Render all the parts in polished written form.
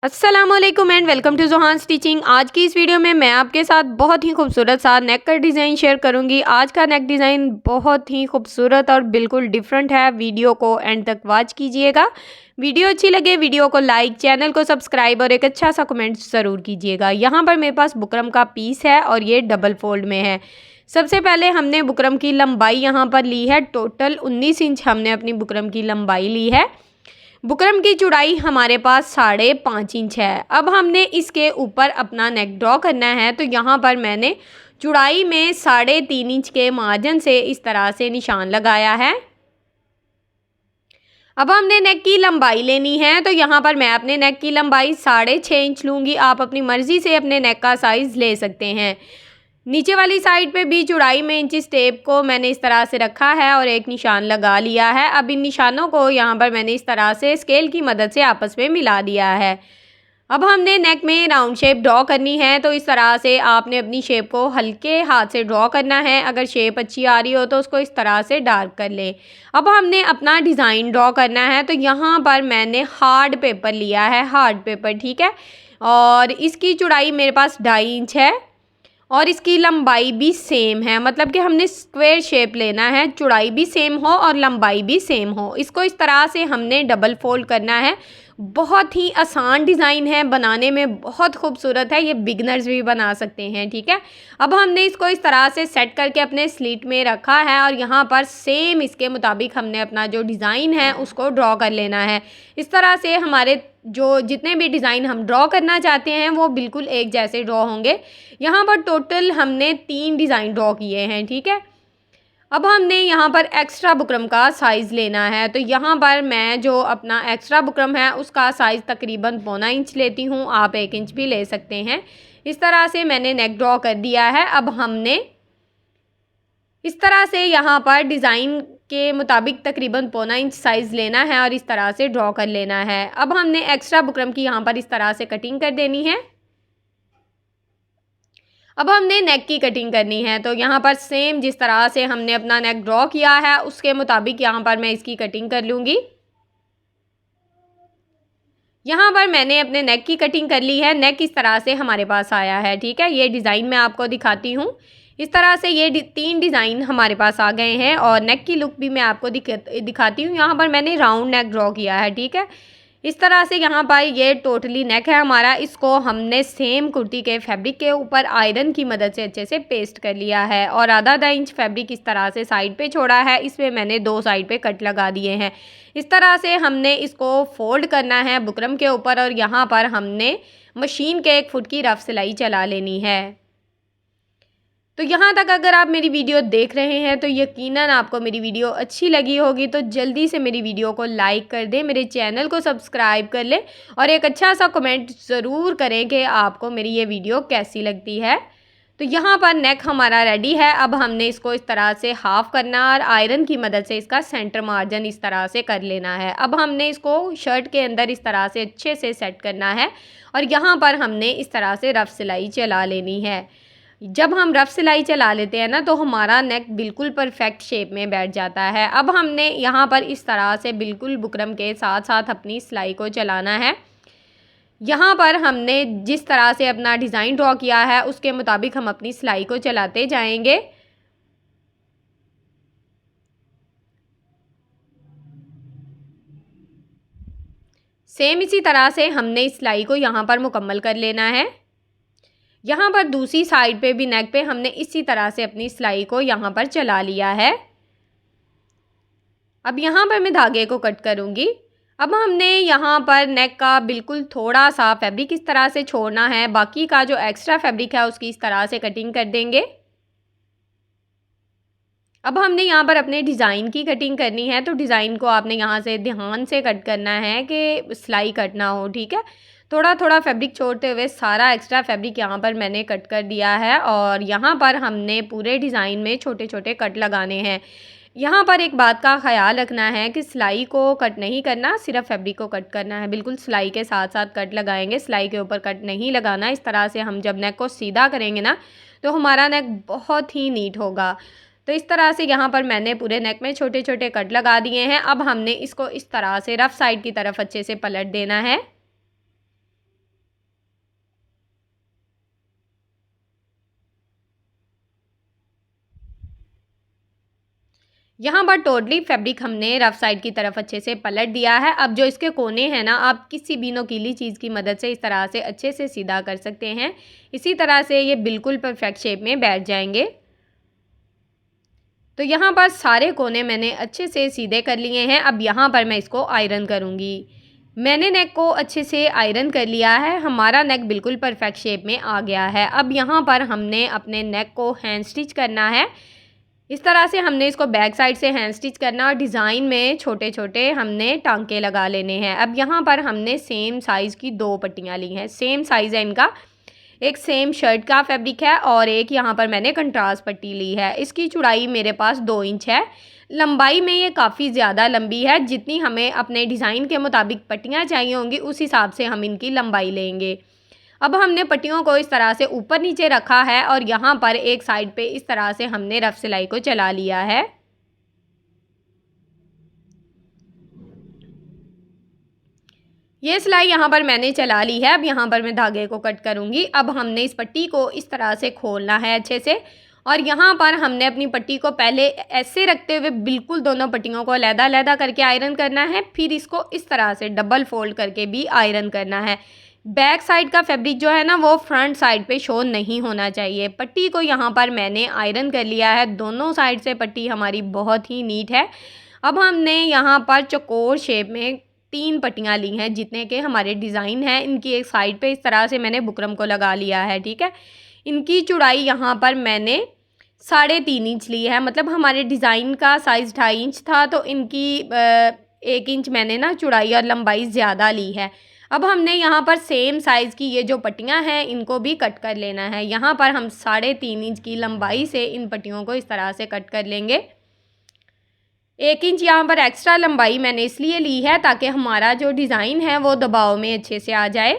अस्सलामुअलैकुम and welcome to Johan stitching. आज की इस वीडियो में मैं आपके साथ बहुत ही खूबसूरत सा नेक का डिज़ाइन शेयर करूंगी। आज का नेक डिज़ाइन बहुत ही खूबसूरत और बिल्कुल डिफरेंट है। वीडियो को एंड तक वॉच कीजिएगा। वीडियो अच्छी लगे वीडियो को लाइक, चैनल को सब्सक्राइब और एक अच्छा सा कमेंट ज़रूर कीजिएगा। यहाँ पर मेरे पास बुकरम का पीस है और ये डबल फोल्ड में है। सबसे पहले हमने बुकरम की लंबाई यहाँ पर ली है, टोटल 19 इंच हमने अपनी बुकरम की लंबाई ली है। बुकरम की चौड़ाई हमारे पास 5.5 इंच है। अब हमने इसके ऊपर अपना नेक ड्रॉ करना है, तो यहाँ पर मैंने चौड़ाई में 3.5 इंच के मार्जिन से इस तरह से निशान लगाया है। अब हमने नेक की लंबाई लेनी है, तो यहाँ पर मैं अपने नेक की लंबाई 6.5 इंच लूँगी। आप अपनी मर्ज़ी से अपने नेक का साइज़ ले सकते हैं। नीचे वाली साइड पे भी चौड़ाई में इंचिस टेप को मैंने इस तरह से रखा है और एक निशान लगा लिया है। अब इन निशानों को यहाँ पर मैंने इस तरह से स्केल की मदद से आपस में मिला दिया है। अब हमने नेक में राउंड शेप ड्रॉ करनी है, तो इस तरह से आपने अपनी शेप को हल्के हाथ से ड्रॉ करना है। अगर शेप अच्छी आ रही हो तो उसको इस तरह से डार्क कर लें। अब हमने अपना डिज़ाइन ड्रॉ करना है, तो यहाँ पर मैंने हार्ड पेपर लिया है, हार्ड पेपर, ठीक है। और इसकी चौड़ाई मेरे पास 2.5 इंच है और इसकी लंबाई भी सेम है, मतलब कि हमने स्क्वायर शेप लेना है, चौड़ाई भी सेम हो और लंबाई भी सेम हो। इसको इस तरह से हमने डबल फोल्ड करना है। बहुत ही आसान डिज़ाइन है, बनाने में बहुत खूबसूरत है, ये बिगनर्स भी बना सकते हैं, ठीक है। अब हमने इसको इस तरह से सेट करके अपने स्लीट में रखा है और यहाँ पर सेम इसके मुताबिक हमने अपना जो डिज़ाइन है उसको ड्रॉ कर लेना है। इस तरह से हमारे जो जितने भी डिज़ाइन हम ड्रॉ करना चाहते हैं वो बिल्कुल एक जैसे ड्रॉ होंगे। यहाँ पर टोटल हमने 3 डिज़ाइन ड्रॉ किए हैं, ठीक है। अब हमने यहाँ पर एक्स्ट्रा बुकरम का साइज़ लेना है, तो यहाँ पर मैं जो अपना एक्स्ट्रा बुकरम है उसका साइज़ तकरीबन 1.25 इंच लेती हूँ। आप 1 इंच भी ले सकते हैं। इस तरह से मैंने नेक ड्रॉ कर दिया है। अब हमने इस तरह से यहाँ पर डिज़ाइन के मुताबिक तकरीबन 1.25 इंच साइज़ लेना है और इस तरह से ड्रॉ कर लेना है। अब हमने एक्स्ट्रा बुकरम की यहाँ पर इस तरह से कटिंग कर देनी है। अब हमने नेक की कटिंग करनी है, तो यहाँ पर सेम जिस तरह से हमने अपना नेक ड्रॉ किया है उसके मुताबिक यहाँ पर मैं इसकी कटिंग कर लूँगी। यहाँ पर मैंने अपने नेक की कटिंग कर ली है। नेक इस तरह से हमारे पास आया है, ठीक है। ये डिज़ाइन मैं आपको दिखाती हूँ। इस तरह से ये 3 डिज़ाइन हमारे पास आ गए हैं और नेक की लुक भी मैं आपको दिखाती हूँ। यहाँ पर मैंने राउंड नेक ड्रॉ किया है, ठीक है। इस तरह से यहाँ पर ये टोटली नेक है हमारा। इसको हमने सेम कुर्ती के फैब्रिक के ऊपर आयरन की मदद से अच्छे से पेस्ट कर लिया है और आधा इंच फैब्रिक इस तरह से साइड पे छोड़ा है। इसमें मैंने 2 साइड पे कट लगा दिए हैं। इस तरह से हमने इसको फोल्ड करना है बुकरम के ऊपर और यहाँ पर हमने मशीन के 1 फुट की रफ सिलाई चला लेनी है। तो यहाँ तक अगर आप मेरी वीडियो देख रहे हैं तो यकीनन आपको मेरी वीडियो अच्छी लगी होगी, तो जल्दी से मेरी वीडियो को लाइक कर दें, मेरे चैनल को सब्सक्राइब कर लें और एक अच्छा सा कमेंट ज़रूर करें कि आपको मेरी ये वीडियो कैसी लगती है। तो यहाँ पर नेक हमारा रेडी है। अब हमने इसको इस तरह से हाफ़ करना और आयरन की मदद से इसका सेंटर मार्जिन इस तरह से कर लेना है। अब हमने इसको शर्ट के अंदर इस तरह से अच्छे से सेट करना है और यहाँ पर हमने इस तरह से रफ सिलाई चला लेनी है। जब हम रफ सिलाई चला लेते हैं ना, तो हमारा नेक बिल्कुल परफेक्ट शेप में बैठ जाता है। अब हमने यहाँ पर इस तरह से बिल्कुल बुकरम के साथ साथ अपनी सिलाई को चलाना है। यहाँ पर हमने जिस तरह से अपना डिज़ाइन ड्रॉ किया है उसके मुताबिक हम अपनी सिलाई को चलाते जाएंगे। सेम इसी तरह से हमने इस सिलाई को यहाँ पर मुकम्मल कर लेना है। यहाँ पर दूसरी साइड पे भी नेक पे हमने इसी तरह से अपनी सिलाई को यहाँ पर चला लिया है। अब यहाँ पर मैं धागे को कट करूँगी। अब हमने यहाँ पर नेक का बिल्कुल थोड़ा सा फैब्रिक इस तरह से छोड़ना है, बाकी का जो एक्स्ट्रा फैब्रिक है उसकी इस तरह से कटिंग कर देंगे। अब हमने यहाँ पर अपने डिज़ाइन की कटिंग करनी है, तो डिज़ाइन को आपने यहाँ से ध्यान से कट करना है कि सिलाई कट ना हो, ठीक है। थोड़ा थोड़ा फैब्रिक छोड़ते हुए सारा एक्स्ट्रा फैब्रिक यहाँ पर मैंने कट कर दिया है और यहाँ पर हमने पूरे डिज़ाइन में छोटे छोटे कट लगाने हैं। यहाँ पर एक बात का ख्याल रखना है कि सिलाई को कट नहीं करना, सिर्फ फैब्रिक को कट करना है। बिल्कुल सिलाई के साथ साथ कट लगाएंगे, सिलाई के ऊपर कट नहीं लगाना। इस तरह से हम जब नेक को सीधा करेंगे ना, तो हमारा नेक बहुत ही नीट होगा। तो इस तरह से यहाँ पर मैंने पूरे नेक में छोटे छोटे कट लगा दिए हैं। अब हमने इसको इस तरह से रफ साइड की तरफ अच्छे से पलट देना है। यहाँ पर टोटली फैब्रिक हमने रफ साइड की तरफ अच्छे से पलट दिया है। अब जो इसके कोने हैं ना, आप किसी भी नुकीली चीज़ की मदद से इस तरह से अच्छे से सीधा कर सकते हैं। इसी तरह से ये बिल्कुल परफेक्ट शेप में बैठ जाएंगे। तो यहाँ पर सारे कोने मैंने अच्छे से सीधे कर लिए हैं। अब यहाँ पर मैं इसको आयरन करूँगी। मैंने नेक को अच्छे से आयरन कर लिया है। हमारा नेक बिल्कुल परफेक्ट शेप में आ गया है। अब यहाँ पर हमने अपने नेक को हैंड स्टिच करना है। इस तरह से हमने इसको बैक साइड से हैंड स्टिच करना और डिज़ाइन में छोटे छोटे हमने टांके लगा लेने हैं। अब यहाँ पर हमने सेम साइज़ की 2 पट्टियाँ ली हैं। सेम साइज़ है इनका, एक सेम शर्ट का फैब्रिक है और एक यहाँ पर मैंने कंट्रास्ट पट्टी ली है। इसकी चौड़ाई मेरे पास 2 इंच है। लंबाई में ये काफ़ी ज़्यादा लंबी है। जितनी हमें अपने डिज़ाइन के मुताबिक पट्टियाँ चाहिए होंगी उस हिसाब से हम इनकी लंबाई लेंगे। अब हमने पट्टियों को इस तरह से ऊपर नीचे रखा है और यहाँ पर एक साइड पे इस तरह से हमने रफ सिलाई को चला लिया है। ये सिलाई यहाँ पर मैंने चला ली है। अब यहाँ पर मैं धागे को कट करूँगी। अब हमने इस पट्टी को इस तरह से खोलना है अच्छे से और यहाँ पर हमने अपनी पट्टी को पहले ऐसे रखते हुए बिल्कुल दोनों पट्टियों को अलग-अलग करके आयरन करना है। फिर इसको इस तरह से डबल फोल्ड करके भी आयरन करना है। बैक साइड का फैब्रिक जो है ना, वो फ्रंट साइड पे शो नहीं होना चाहिए। पट्टी को यहाँ पर मैंने आयरन कर लिया है। दोनों साइड से पट्टी हमारी बहुत ही नीट है। अब हमने यहाँ पर चौकोर शेप में 3 पट्टियाँ ली हैं जितने के हमारे डिज़ाइन हैं। इनकी एक साइड पे इस तरह से मैंने बुकरम को लगा लिया है, ठीक है। इनकी चौड़ाई यहाँ पर मैंने 3.5 इंच ली है। मतलब हमारे डिज़ाइन का साइज़ 2.5 इंच था, तो इनकी 1 इंच मैंने ना चौड़ाई और लंबाई ज़्यादा ली है। अब हमने यहाँ पर सेम साइज़ की ये जो पट्टियाँ हैं इनको भी कट कर लेना है। यहाँ पर हम 3.5 इंच की लंबाई से इन पट्टियों को इस तरह से कट कर लेंगे। 1 इंच यहाँ पर एक्स्ट्रा लंबाई मैंने इसलिए ली है ताकि हमारा जो डिज़ाइन है वो दबाव में अच्छे से आ जाए।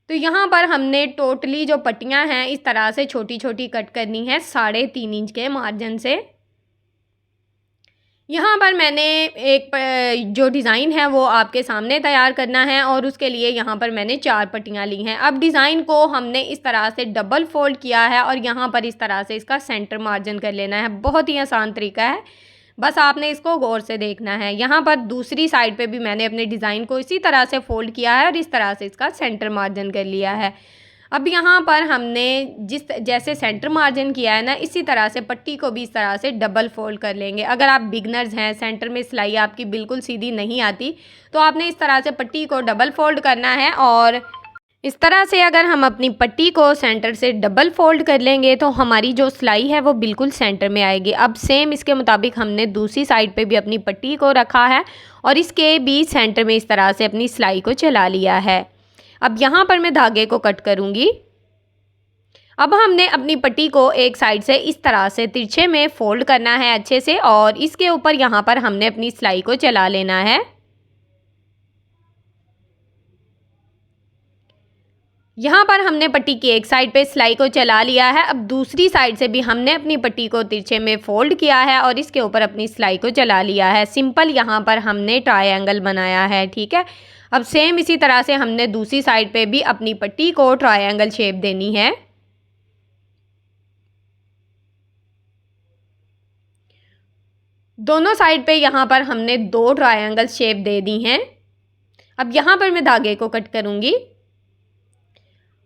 तो यहाँ पर हमने टोटली जो पट्टियाँ हैं इस तरह से छोटी छोटी कट करनी है 3.5 इंच के मार्जिन से। यहाँ पर मैंने एक जो डिज़ाइन है वो आपके सामने तैयार करना है और उसके लिए यहाँ पर मैंने 4 पट्टियाँ ली हैं। अब डिज़ाइन को हमने इस तरह से डबल फोल्ड किया है और यहाँ पर इस तरह से इसका सेंटर मार्जिन कर लेना है। बहुत ही आसान तरीका है, बस आपने इसको गौर से देखना है। यहाँ पर दूसरी साइड पे भी मैंने अपने डिज़ाइन को इसी तरह से फ़ोल्ड किया है और इस तरह से इसका सेंटर मार्जिन कर लिया है। अब यहाँ पर हमने जैसे सेंटर मार्जिन किया है ना, इसी तरह से पट्टी को भी इस तरह से डबल फोल्ड कर लेंगे। अगर आप बिगनर्स हैं, सेंटर में सिलाई आपकी बिल्कुल सीधी नहीं आती, तो आपने इस तरह से पट्टी को डबल फोल्ड करना है और इस तरह से अगर हम अपनी पट्टी को सेंटर से डबल फोल्ड कर लेंगे तो हमारी जो सिलाई है वो बिल्कुल सेंटर में आएगी। अब सेम इसके मुताबिक हमने दूसरी साइड पे भी अपनी पट्टी को रखा है और इसके भी सेंटर में इस तरह से अपनी सिलाई को चला लिया है। अब यहाँ पर मैं धागे को कट करूँगी। अब हमने अपनी पट्टी को एक साइड से इस तरह से तिरछे में फोल्ड करना है अच्छे से और इसके ऊपर यहाँ पर हमने अपनी सिलाई को चला लेना है। यहाँ पर हमने पट्टी की एक साइड पे सिलाई को चला लिया है। अब दूसरी साइड से भी हमने अपनी पट्टी को तिरछे में फोल्ड किया है और इसके ऊपर अपनी सिलाई को चला लिया है। सिंपल यहाँ पर हमने ट्रायंगल बनाया है, ठीक है। अब सेम इसी तरह से हमने दूसरी साइड पे भी अपनी पट्टी को ट्रायंगल शेप देनी है। दोनों साइड पे यहाँ पर हमने 2 ट्रायंगल शेप दे दी हैं। अब यहाँ पर मैं धागे को कट करूँगी।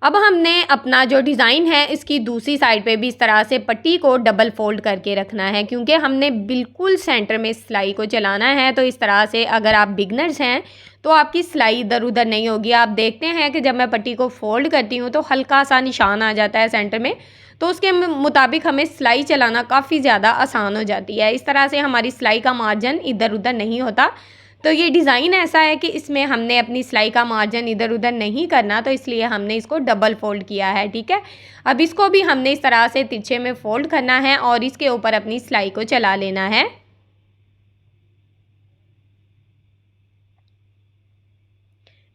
अब हमने अपना जो डिज़ाइन है इसकी दूसरी साइड पे भी इस तरह से पट्टी को डबल फोल्ड करके रखना है, क्योंकि हमने बिल्कुल सेंटर में सिलाई को चलाना है। तो इस तरह से अगर आप बिगनर्स हैं तो आपकी सिलाई इधर उधर नहीं होगी। आप देखते हैं कि जब मैं पट्टी को फोल्ड करती हूँ तो हल्का सा निशान आ जाता है सेंटर में, तो उसके मुताबिक हमें सिलाई चलाना काफ़ी ज़्यादा आसान हो जाती है। इस तरह से हमारी सिलाई का मार्जिन इधर उधर नहीं होता। तो ये डिज़ाइन ऐसा है कि इसमें हमने अपनी सिलाई का मार्जिन इधर उधर नहीं करना, तो इसलिए हमने इसको डबल फोल्ड किया है, ठीक है। अब इसको भी हमने इस तरह से तिरछे में फोल्ड करना है और इसके ऊपर अपनी सिलाई को चला लेना है।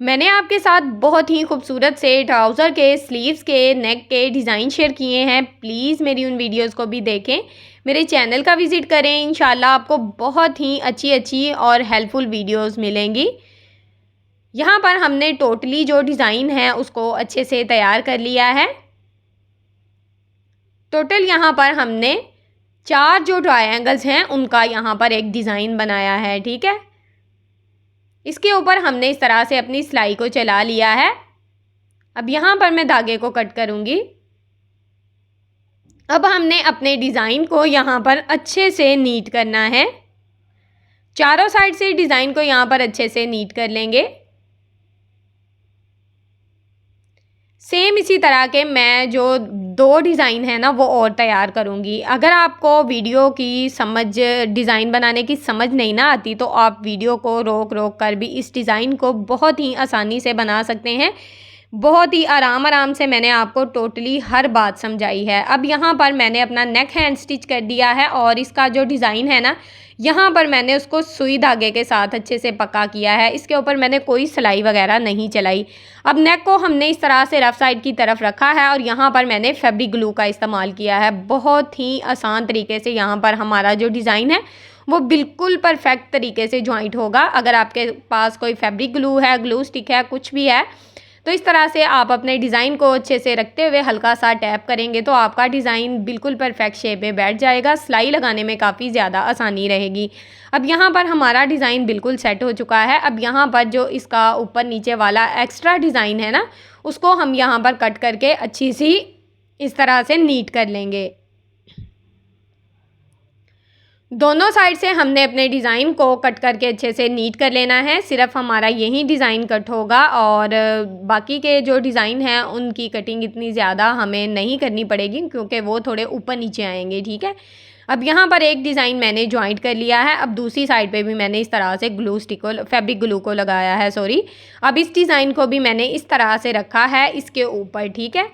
मैंने आपके साथ बहुत ही खूबसूरत से ट्राउज़र के स्लीव्स के नेक के डिज़ाइन शेयर किए हैं। प्लीज़ मेरी उन वीडियोस को भी देखें, मेरे चैनल का विज़िट करें। इंशाल्लाह आपको बहुत ही अच्छी और हेल्पफुल वीडियोस मिलेंगी। यहाँ पर हमने टोटली जो डिज़ाइन है उसको अच्छे से तैयार कर लिया है। टोटल यहाँ पर हमने 4 जो ट्रायंगल्स हैं उनका यहाँ पर एक डिज़ाइन बनाया है, ठीक है। इसके ऊपर हमने इस तरह से अपनी सिलाई को चला लिया है। अब यहाँ पर मैं धागे को कट करूँगी। अब हमने अपने डिज़ाइन को यहाँ पर अच्छे से नीट करना है। चारों साइड से डिज़ाइन को यहाँ पर अच्छे से नीट कर लेंगे। सेम इसी तरह के मैं जो 2 डिज़ाइन है ना वो और तैयार करूँगी। अगर आपको वीडियो की समझ, डिज़ाइन बनाने की समझ नहीं ना आती तो आप वीडियो को रोक रोक कर भी इस डिज़ाइन को बहुत ही आसानी से बना सकते हैं। बहुत ही आराम से मैंने आपको टोटली हर बात समझाई है। अब यहाँ पर मैंने अपना नेक हैंड स्टिच कर दिया है और इसका जो डिज़ाइन है ना यहाँ पर मैंने उसको सुई धागे के साथ अच्छे से पक्का किया है। इसके ऊपर मैंने कोई सिलाई वगैरह नहीं चलाई। अब नेक को हमने इस तरह से रफ साइड की तरफ रखा है और यहाँ पर मैंने फैब्रिक ग्लू का इस्तेमाल किया है। बहुत ही आसान तरीके से यहाँ पर हमारा जो डिज़ाइन है वो बिल्कुल परफेक्ट तरीके से जॉइंट होगा। अगर आपके पास कोई फैब्रिक ग्लू है, ग्लू स्टिक है, कुछ भी है तो इस तरह से आप अपने डिज़ाइन को अच्छे से रखते हुए हल्का सा टैप करेंगे तो आपका डिज़ाइन बिल्कुल परफेक्ट शेप में बैठ जाएगा। सिलाई लगाने में काफ़ी ज़्यादा आसानी रहेगी। अब यहाँ पर हमारा डिज़ाइन बिल्कुल सेट हो चुका है। अब यहाँ पर जो इसका ऊपर नीचे वाला एक्स्ट्रा डिज़ाइन है ना उसको हम यहाँ पर कट करके अच्छी सी इस तरह से नीट कर लेंगे। दोनों साइड से हमने अपने डिज़ाइन को कट करके अच्छे से नीट कर लेना है। सिर्फ हमारा यही डिज़ाइन कट होगा और बाकी के जो डिज़ाइन हैं उनकी कटिंग इतनी ज़्यादा हमें नहीं करनी पड़ेगी क्योंकि वो थोड़े ऊपर नीचे आएंगे, ठीक है। अब यहाँ पर एक डिज़ाइन मैंने जॉइंट कर लिया है। अब दूसरी साइड पे भी मैंने इस तरह से ग्लू स्टिक को, फैब्रिक ग्लू को लगाया है, सॉरी। अब इस डिज़ाइन को भी मैंने इस तरह से रखा है इसके ऊपर, ठीक है।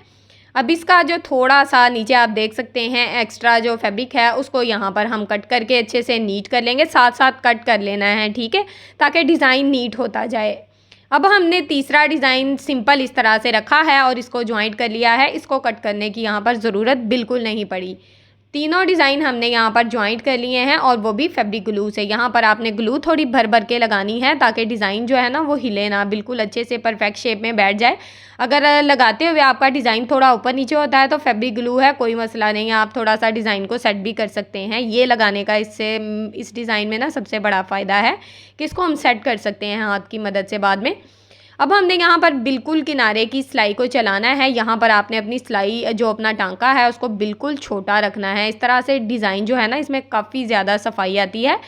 अब इसका जो थोड़ा सा नीचे आप देख सकते हैं एक्स्ट्रा जो फैब्रिक है उसको यहाँ पर हम कट करके अच्छे से नीट कर लेंगे। साथ साथ कट कर लेना है, ठीक है, ताकि डिज़ाइन नीट होता जाए। अब हमने तीसरा डिज़ाइन सिंपल इस तरह से रखा है और इसको ज्वाइंट कर लिया है। इसको कट करने की यहाँ पर ज़रूरत बिल्कुल नहीं पड़ी। तीनों डिज़ाइन हमने यहाँ पर ज्वाइंट कर लिए हैं और वो भी फैब्रिक ग्लू से। यहाँ पर आपने ग्लू थोड़ी भर भर के लगानी है ताकि डिज़ाइन जो है ना वो हिले ना, बिल्कुल अच्छे से परफेक्ट शेप में बैठ जाए। अगर लगाते हुए आपका डिज़ाइन थोड़ा ऊपर नीचे होता है तो फैब्रिक ग्लू है, कोई मसला नहीं है, आप थोड़ा सा डिज़ाइन को सेट भी कर सकते हैं। ये लगाने का इससे इस डिज़ाइन में ना सबसे बड़ा फ़ायदा है कि इसको हम सेट कर सकते हैं हाथ की मदद से बाद में। अब हमने यहाँ पर बिल्कुल किनारे की सिलाई को चलाना है। यहाँ पर आपने अपनी सिलाई जो अपना टांका है उसको बिल्कुल छोटा रखना है। इस तरह से डिज़ाइन जो है ना इसमें काफ़ी ज़्यादा सफाई आती है।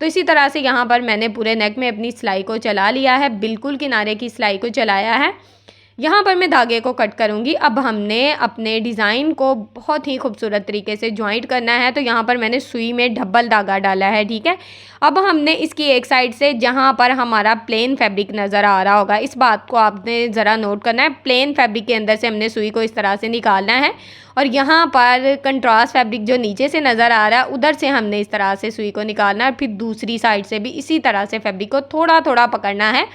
तो इसी तरह से यहाँ पर मैंने पूरे नेक में अपनी सिलाई को चला लिया है, बिल्कुल किनारे की सिलाई को चलाया है। यहाँ पर मैं धागे को कट करूँगी। अब हमने अपने डिज़ाइन को बहुत ही खूबसूरत तरीके से ज्वाइंट करना है तो यहाँ पर मैंने सुई में डबल धागा डाला है, ठीक है। अब हमने इसकी एक साइड से जहाँ पर हमारा प्लेन फैब्रिक नज़र आ रहा होगा, इस बात को आपने ज़रा नोट करना है। प्लेन फैब्रिक के अंदर से हमने सुई को इस तरह से निकालना है और यहाँ पर कंट्रास्ट फैब्रिक जो नीचे से नज़र आ रहा है उधर से हमने इस तरह से सुई को निकालना है। फिर दूसरी साइड से भी इसी तरह से फैब्रिक को थोड़ा थोड़ा पकड़ना है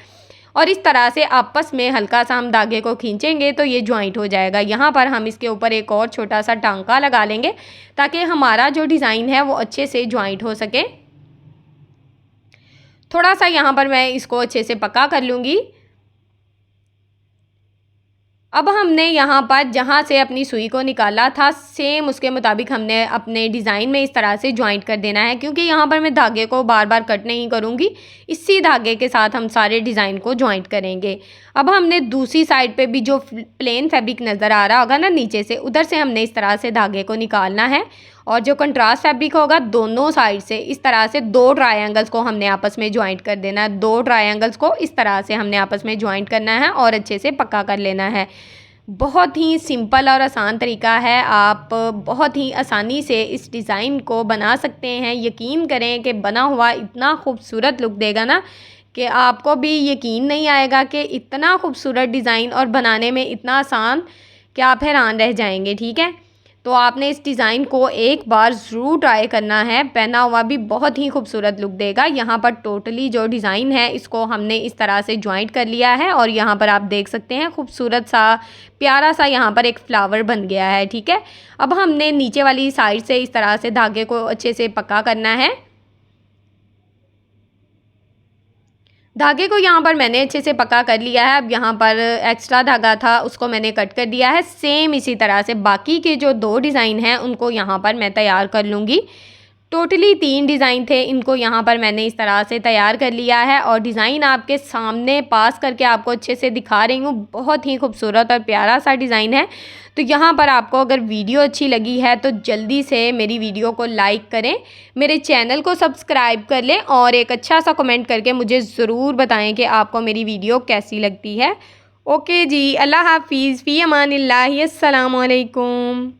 और इस तरह से आपस में हल्का सा हम धागे को खींचेंगे तो ये ज्वाइंट हो जाएगा। यहाँ पर हम इसके ऊपर एक और छोटा सा टांका लगा लेंगे ताकि हमारा जो डिज़ाइन है वो अच्छे से ज्वाइंट हो सके। थोड़ा सा यहाँ पर मैं इसको अच्छे से पक्का कर लूँगी। अब हमने यहाँ पर जहाँ से अपनी सुई को निकाला था सेम उसके मुताबिक हमने अपने डिज़ाइन में इस तरह से ज्वाइंट कर देना है, क्योंकि यहाँ पर मैं धागे को बार बार कट नहीं करूँगी, इसी धागे के साथ हम सारे डिज़ाइन को ज्वाइंट करेंगे। अब हमने दूसरी साइड पे भी जो प्लेन फैब्रिक नज़र आ रहा होगा ना नीचे से, उधर से हमने इस तरह से धागे को निकालना है और जो कंट्रास्ट फैब्रिक होगा दोनों साइड से इस तरह से 2 ट्रायंगल्स को हमने आपस में ज्वाइंट कर देना है। 2 ट्रायंगल्स को इस तरह से हमने आपस में ज्वाइंट करना है और अच्छे से पक्का कर लेना है। बहुत ही सिंपल और आसान तरीका है, आप बहुत ही आसानी से इस डिज़ाइन को बना सकते हैं। यकीन करें कि बना हुआ इतना खूबसूरत लुक देगा ना कि आपको भी यकीन नहीं आएगा कि इतना खूबसूरत डिज़ाइन और बनाने में इतना आसान कि आप हैरान रह जाएंगे, ठीक है। तो आपने इस डिज़ाइन को एक बार ज़रूर ट्राई करना है, पहना हुआ भी बहुत ही खूबसूरत लुक देगा। यहाँ पर टोटली जो डिज़ाइन है इसको हमने इस तरह से ज्वाइंट कर लिया है और यहाँ पर आप देख सकते हैं खूबसूरत सा प्यारा सा यहाँ पर एक फ्लावर बन गया है, ठीक है। अब हमने नीचे वाली साइड से इस तरह से धागे को अच्छे से पक्का करना है। धागे को यहाँ पर मैंने अच्छे से पक्का कर लिया है। अब यहाँ पर एक्स्ट्रा धागा था उसको मैंने कट कर दिया है। सेम इसी तरह से बाकी के जो 2 डिज़ाइन हैं उनको यहाँ पर मैं तैयार कर लूँगी। टोटली 3 डिज़ाइन थे, इनको यहाँ पर मैंने इस तरह से तैयार कर लिया है और डिज़ाइन आपके सामने पास करके आपको अच्छे से दिखा रही हूँ। बहुत ही खूबसूरत और प्यारा सा डिज़ाइन है। तो यहाँ पर आपको अगर वीडियो अच्छी लगी है तो जल्दी से मेरी वीडियो को लाइक करें, मेरे चैनल को सब्सक्राइब कर लें और एक अच्छा सा कमेंट करके मुझे ज़रूर बताएं कि आपको मेरी वीडियो कैसी लगती है। ओके जी, अल्लाह हाफ़िज़, फ़ी अमानिल्लाह, अस्सलामु अलैकुम।